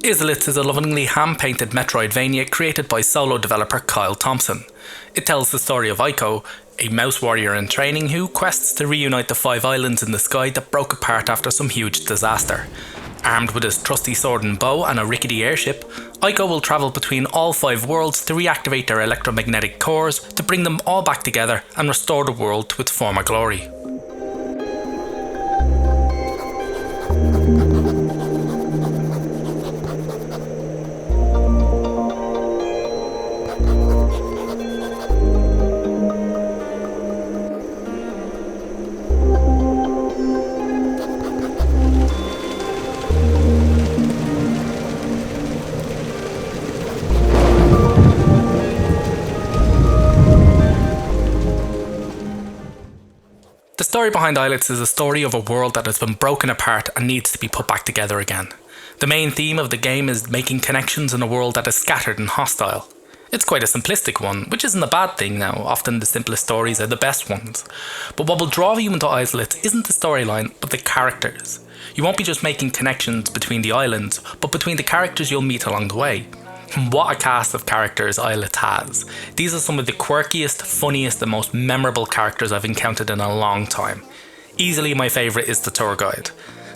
Islets is a lovingly hand-painted Metroidvania created by solo developer Kyle Thompson. It tells the story of Ico, a mouse warrior in training who quests to reunite the 5 islands in the sky that broke apart after some huge disaster. Armed with his trusty sword and bow and a rickety airship, Ico will travel between all 5 worlds to reactivate their electromagnetic cores to bring them all back together and restore the world to its former glory. The story behind Islets is a story of a world that has been broken apart and needs to be put back together again. The main theme of the game is making connections in a world that is scattered and hostile. It's quite a simplistic one, which isn't a bad thing now, often the simplest stories are the best ones. But what will draw you into Islets isn't the storyline, but the characters. You won't be just making connections between the islands, but between the characters you'll meet along the way. What a cast of characters Islets has. These are some of the quirkiest, funniest and most memorable characters I've encountered in a long time. Easily my favourite is the tour guide.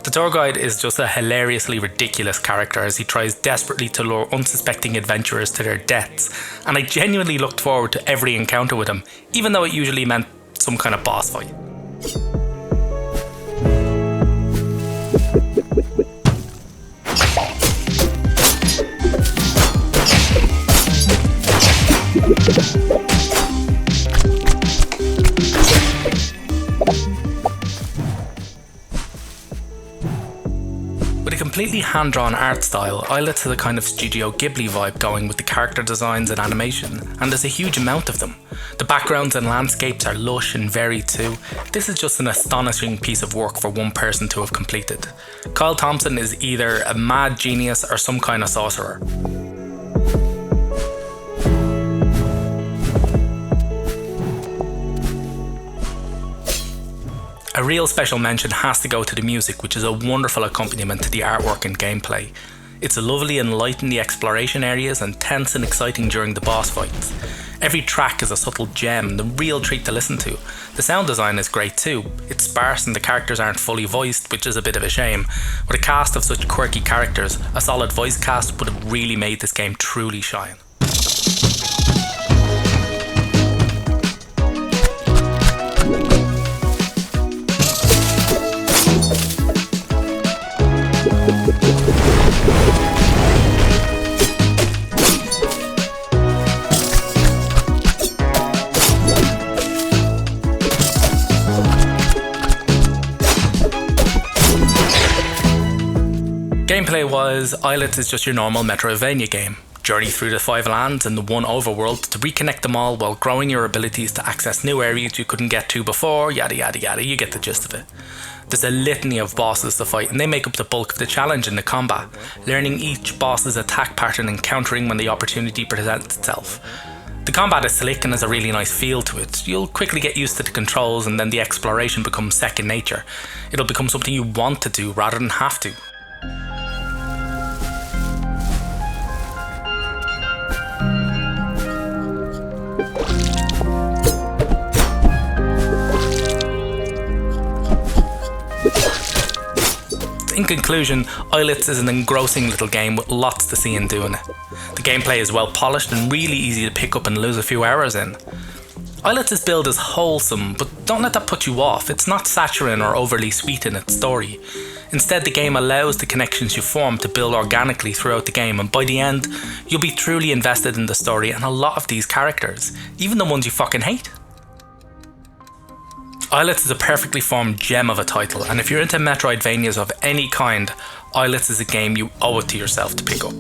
The tour guide is just a hilariously ridiculous character as he tries desperately to lure unsuspecting adventurers to their deaths, and I genuinely looked forward to every encounter with him, even though it usually meant some kind of boss fight. With a completely hand-drawn art style, Islets has a kind of Studio Ghibli vibe going with the character designs and animation, and there's a huge amount of them. The backgrounds and landscapes are lush and varied too. This is just an astonishing piece of work for one person to have completed. Kyle Thompson is either a mad genius or some kind of sorcerer. A real special mention has to go to the music, which is a wonderful accompaniment to the artwork and gameplay. It's lovely and light in the exploration areas and tense and exciting during the boss fights. Every track is a subtle gem and a real treat to listen to. The sound design is great too. It's sparse and the characters aren't fully voiced, which is a bit of a shame. With a cast of such quirky characters, a solid voice cast would have really made this game truly shine. Gameplay-wise, Islets is just your normal Metroidvania game. Journey through the 5 lands and the one overworld to reconnect them all while growing your abilities to access new areas you couldn't get to before, yada yada yada, you get the gist of it. There's a litany of bosses to fight and they make up the bulk of the challenge in the combat, learning each boss's attack pattern and countering when the opportunity presents itself. The combat is slick and has a really nice feel to it. You'll quickly get used to the controls and then the exploration becomes second nature. It'll become something you want to do rather than have to. In conclusion, Islets is an engrossing little game with lots to see and do in it. The gameplay is well polished and really easy to pick up and lose a few hours in. Islets' build is wholesome, but don't let that put you off. It's not saccharine or overly sweet in its story. Instead, the game allows the connections you form to build organically throughout the game, and by the end, you'll be truly invested in the story and a lot of these characters, even the ones you fucking hate. Islets is a perfectly formed gem of a title, and if you're into Metroidvanias of any kind, Islets is a game you owe it to yourself to pick up.